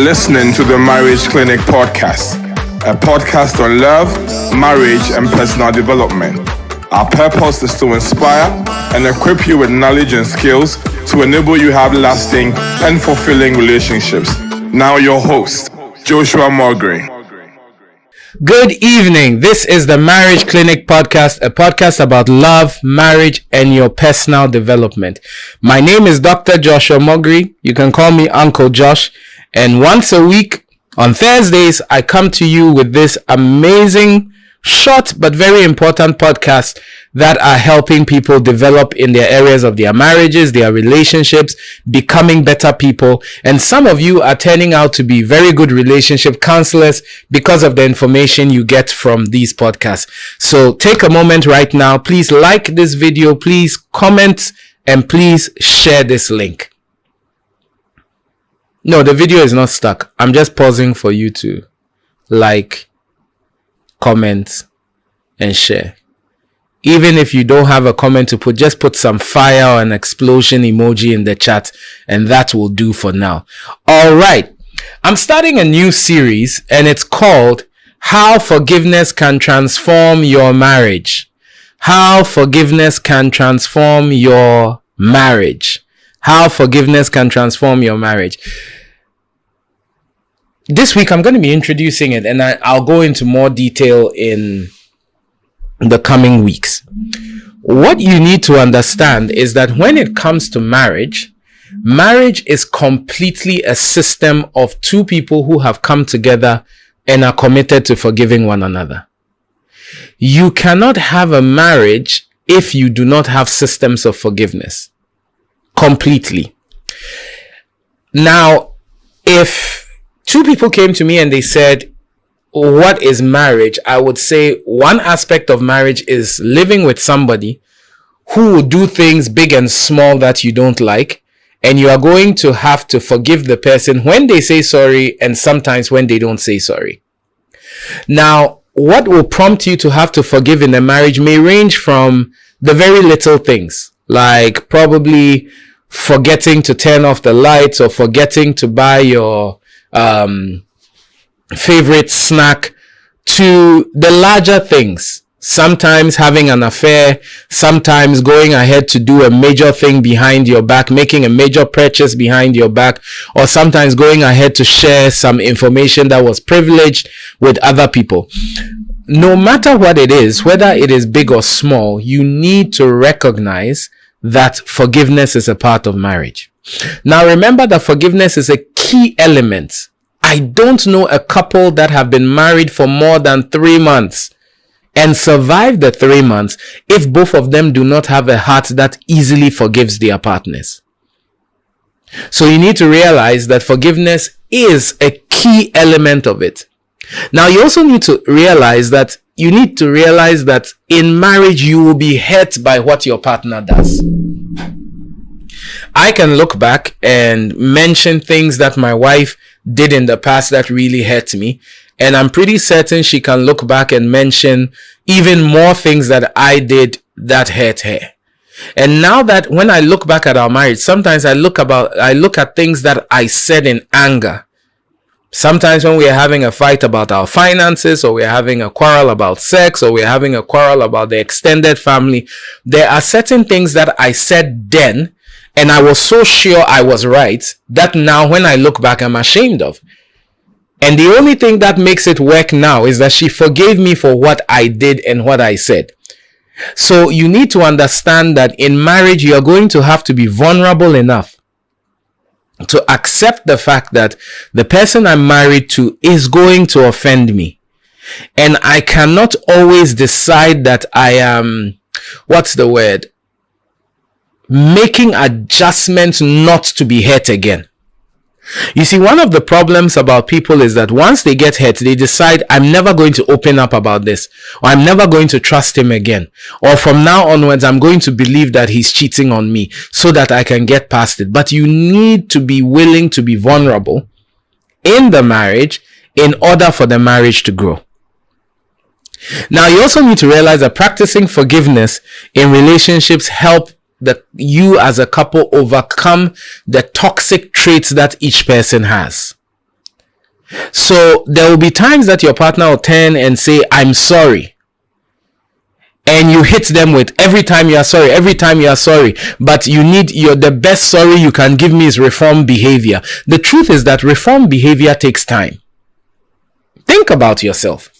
listening to the Marriage Clinic podcast, a podcast on love, marriage, and personal development. Our purpose is to inspire and equip you with knowledge and skills to enable you to have lasting and fulfilling relationships. Now your host, Joshua Mulgrew. Good evening. This is the Marriage Clinic podcast, a podcast about love, marriage, and your personal development. My name is Dr. Joshua Mulgrew. You can call me Uncle Josh. And once a week on Thursdays, I come to you with this amazing, short but very important podcast that are helping people develop in their areas of their marriages, their relationships, becoming better people. And some of you are turning out to be very good relationship counselors because of the information you get from these podcasts. So take a moment right now. Please like this video, please comment, and please share this link. No, the video is not stuck. I'm just pausing for you to like, comment, and share. Even if you don't have a comment to put, just put some fire or an explosion emoji in the chat, and that will do for now. All right. I'm starting a new series, and it's called How Forgiveness Can Transform Your Marriage. How forgiveness can transform your marriage. How forgiveness can transform your marriage. This week, I'm going to be introducing it, and I'll go into more detail in the coming weeks. What you need to understand is that when it comes to marriage, marriage is completely a system of two people who have come together and are committed to forgiving one another. You cannot have a marriage if you do not have systems of forgiveness. Completely. Now, if two people came to me and they said, what is marriage? I would say one aspect of marriage is living with somebody who will do things big and small that you don't like, and you are going to have to forgive the person when they say sorry and sometimes when they don't say sorry. Now, what will prompt you to have to forgive in a marriage may range from the very little things, like probably forgetting to turn off the lights or forgetting to buy your favorite snack, to the larger things. Sometimes having an affair, sometimes going ahead to do a major thing behind your back, making a major purchase behind your back, or sometimes going ahead to share some information that was privileged with other people. No matter what it is, whether it is big or small, you need to recognize that forgiveness is a part of marriage. Now remember that forgiveness is a key element. I don't know a couple that have been married for more than 3 months and survived the 3 months if both of them do not have a heart that easily forgives their partners. So you need to realize that forgiveness is a key element of it. Now you also need to realize that in marriage you will be hurt by what your partner does. I can look back and mention things that my wife did in the past that really hurt me, and I'm pretty certain she can look back and mention even more things that I did that hurt her. And now that when I look back at our marriage, sometimes I look at things that I said in anger. Sometimes when we are having a fight about our finances, or we are having a quarrel about sex, or we are having a quarrel about the extended family, there are certain things that I said then, and I was so sure I was right, that now when I look back, I'm ashamed of. And the only thing that makes it work now is that she forgave me for what I did and what I said. So you need to understand that in marriage, you are going to have to be vulnerable enough to accept the fact that the person I'm married to is going to offend me. And I cannot always decide that I am, making adjustments not to be hurt again. You see, one of the problems about people is that once they get hurt, they decide, I'm never going to open up about this, or I'm never going to trust him again, or from now onwards, I'm going to believe that he's cheating on me so that I can get past it. But you need to be willing to be vulnerable in the marriage in order for the marriage to grow. Now, you also need to realize that practicing forgiveness in relationships help you as a couple overcome the toxic traits that each person has. So there will be times that your partner will turn and say, I'm sorry. And you hit them with every time you are sorry, but the best sorry you can give me is reform behavior. The truth is that reform behavior takes time. Think about yourself.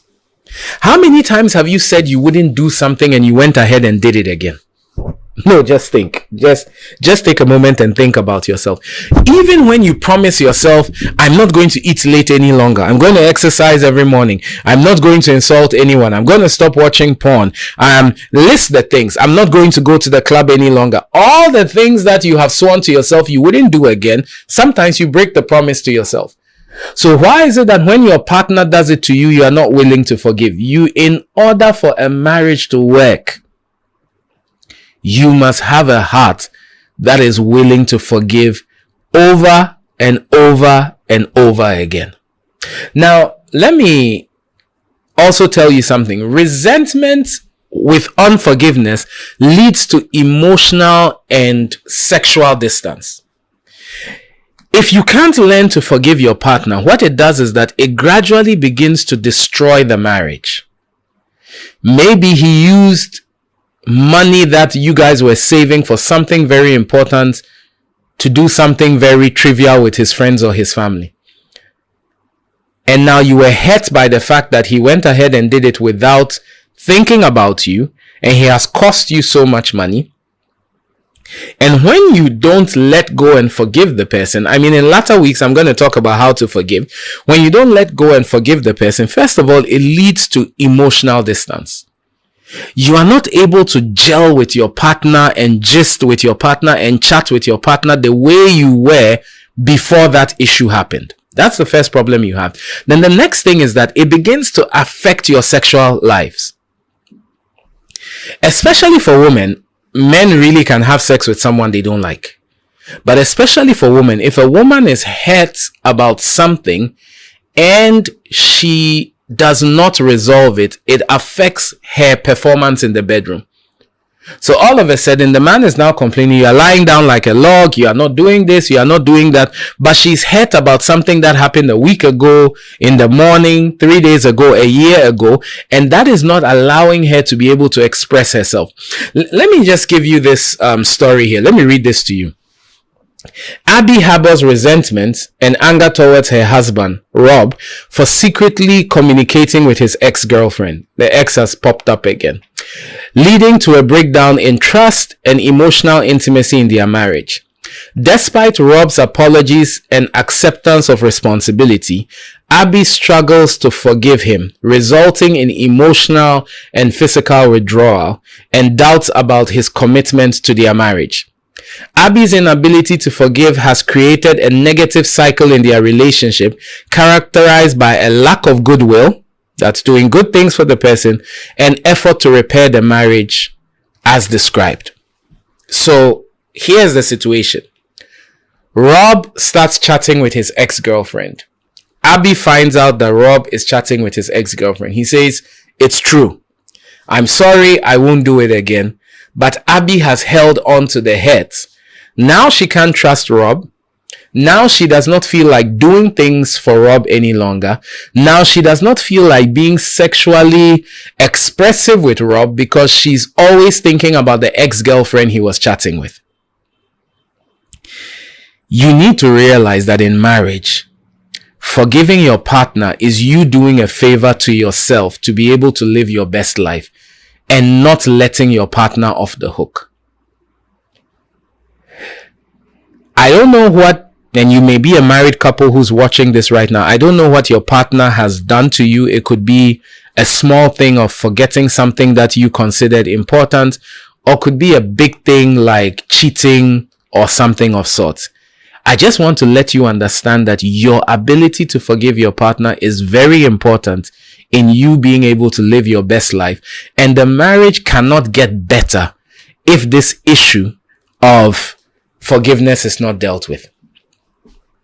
How many times have you said you wouldn't do something and you went ahead and did it again? No, just think. Just take a moment and think about yourself. Even when you promise yourself, I'm not going to eat late any longer. I'm going to exercise every morning. I'm not going to insult anyone. I'm going to stop watching porn. List the things. I'm not going to go to the club any longer. All the things that you have sworn to yourself you wouldn't do again, sometimes you break the promise to yourself. So why is it that when your partner does it to you, you are not willing to forgive? In order for a marriage to work, you must have a heart that is willing to forgive over and over and over again. Now, let me also tell you something. Resentment with unforgiveness leads to emotional and sexual distance. If you can't learn to forgive your partner, what it does is that it gradually begins to destroy the marriage. Maybe he used money that you guys were saving for something very important to do something very trivial with his friends or his family. And now you were hurt by the fact that he went ahead and did it without thinking about you, and he has cost you so much money. And when you don't let go and forgive the person, in latter weeks, I'm going to talk about how to forgive. When you don't let go and forgive the person, first of all, it leads to emotional distance. You are not able to gel with your partner and gist with your partner and chat with your partner the way you were before that issue happened. That's the first problem you have. Then the next thing is that it begins to affect your sexual lives. Especially for women, men really can have sex with someone they don't like. But especially for women, if a woman is hurt about something and she does not resolve it, it affects her performance in the bedroom. So all of a sudden, the man is now complaining, you are lying down like a log, you are not doing this, you are not doing that. But she's hurt about something that happened a week ago, in the morning, 3 days ago, a year ago, and that is not allowing her to be able to express herself. Let me just give you this story here. Let me read this to you. Abby harbors resentment and anger towards her husband, Rob, for secretly communicating with his ex-girlfriend. The ex has popped up again, leading to a breakdown in trust and emotional intimacy in their marriage. Despite Rob's apologies and acceptance of responsibility, Abby struggles to forgive him, resulting in emotional and physical withdrawal and doubts about his commitment to their marriage. Abby's inability to forgive has created a negative cycle in their relationship, characterized by a lack of goodwill, that's doing good things for the person, and effort to repair the marriage as described. So here's the situation. Rob starts chatting with his ex-girlfriend. Abby finds out that Rob is chatting with his ex-girlfriend. He says, it's true. I'm sorry, I won't do it again. But Abby has held on to the hurt. Now she can't trust Rob. Now she does not feel like doing things for Rob any longer. Now she does not feel like being sexually expressive with Rob because she's always thinking about the ex-girlfriend he was chatting with. You need to realize that in marriage, forgiving your partner is you doing a favor to yourself to be able to live your best life, and not letting your partner off the hook. I don't know what, and you may be a married couple who's watching this right now. I don't know what your partner has done to you. It could be a small thing of forgetting something that you considered important, or could be a big thing like cheating or something of sorts. I just want to let you understand that your ability to forgive your partner is very important in you being able to live your best life. And the marriage cannot get better if this issue of forgiveness is not dealt with.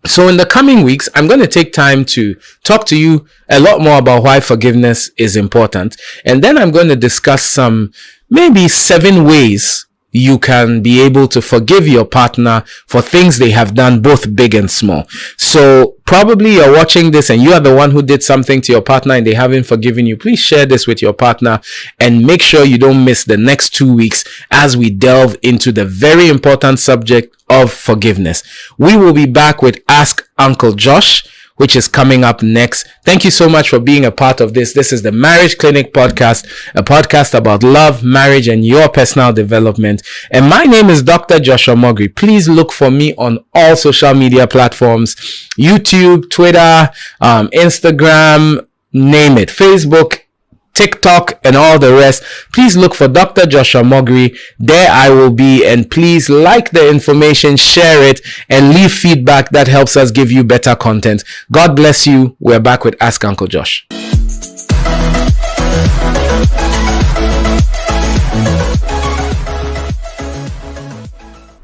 So in the coming weeks, I'm going to take time to talk to you a lot more about why forgiveness is important. And then I'm going to discuss maybe 7 ways you can be able to forgive your partner for things they have done, both big and small. So probably you're watching this and you are the one who did something to your partner and they haven't forgiven you. Please share this with your partner and make sure you don't miss the next 2 weeks as we delve into the very important subject of forgiveness. We will be back with Ask Uncle Josh, which is coming up next. Thank you so much for being a part of this. This is the Marriage Clinic podcast, a podcast about love, marriage, and your personal development. And my name is Dr. Joshua Mogri. Please look for me on all social media platforms, YouTube, Twitter, Instagram, name it, Facebook, TikTok, and all the rest. Please look for Dr. Joshua Mogri. There I will be, and please like the information, share it, and leave feedback. That helps us give you better content. God bless you. We're back with Ask Uncle Josh.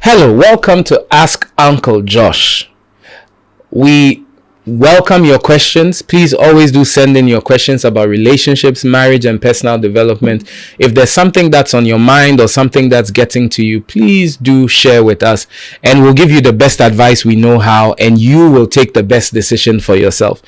Hello, welcome to Ask Uncle Josh. We welcome your questions. Please always do send in your questions about relationships, marriage, and personal development. If there's something that's on your mind or something that's getting to you, please do share with us and we'll give you the best advice we know how, and you will take the best decision for yourself.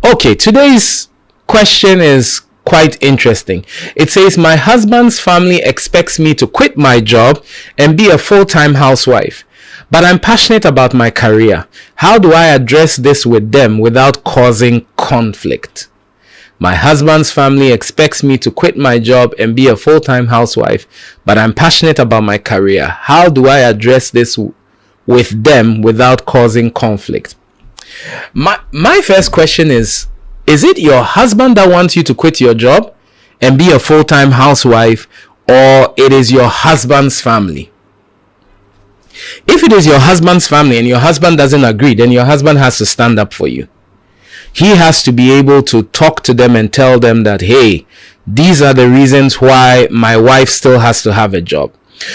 Okay, today's question is quite interesting. It says, my husband's family expects me to quit my job and be a full-time housewife, but I'm passionate about my career. How do I address this with them without causing conflict? My husband's family expects me to quit my job and be a full-time housewife, but I'm passionate about my career. How do I address this with them without causing conflict? My first question is it your husband that wants you to quit your job and be a full-time housewife, or it is your husband's family? If it is your husband's family and your husband doesn't agree, then your husband has to stand up for you. He has to be able to talk to them and tell them that, hey, these are the reasons why my wife still has to have a job.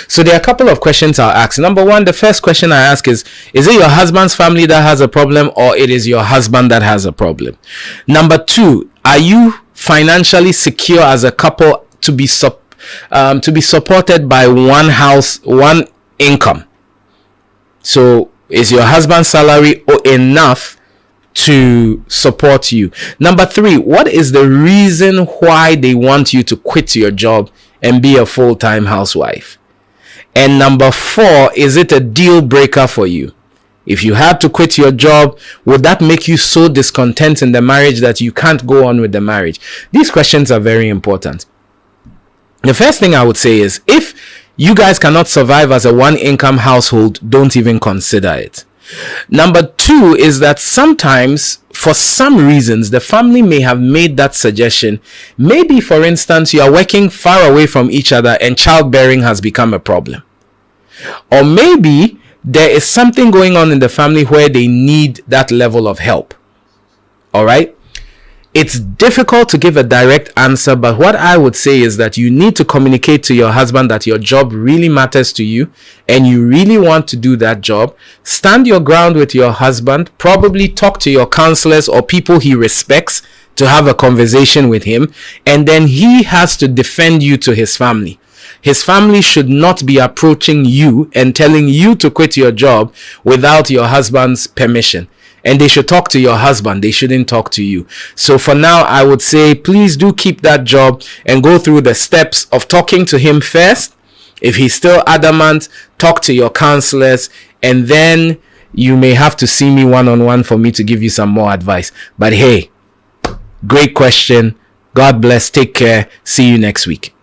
So there are a couple of questions I'll ask. Number one, the first question I ask is it your husband's family that has a problem, or it is your husband that has a problem? Number two, are you financially secure as a couple to be supported by one house, one income? So is your husband's salary enough to support you? Number three, what is the reason why they want you to quit your job and be a full-time housewife? And number four, is it a deal breaker for you? If you had to quit your job, would that make you so discontent in the marriage that you can't go on with the marriage? These questions are very important. The first thing I would say is, if you guys cannot survive as a one-income household, don't even consider it. Number two is that sometimes, for some reasons, the family may have made that suggestion. Maybe, for instance, you are working far away from each other and childbearing has become a problem. Or maybe there is something going on in the family where they need that level of help. All right? It's difficult to give a direct answer, but what I would say is that you need to communicate to your husband that your job really matters to you and you really want to do that job. Stand your ground with your husband. Probably talk to your counselors or people he respects to have a conversation with him, and then he has to defend you to his family. His family should not be approaching you and telling you to quit your job without your husband's permission. And they should talk to your husband. They shouldn't talk to you. So for now, I would say, please do keep that job and go through the steps of talking to him first. If he's still adamant, talk to your counselors, and then you may have to see me one-on-one for me to give you some more advice. But hey, great question. God bless. Take care. See you next week.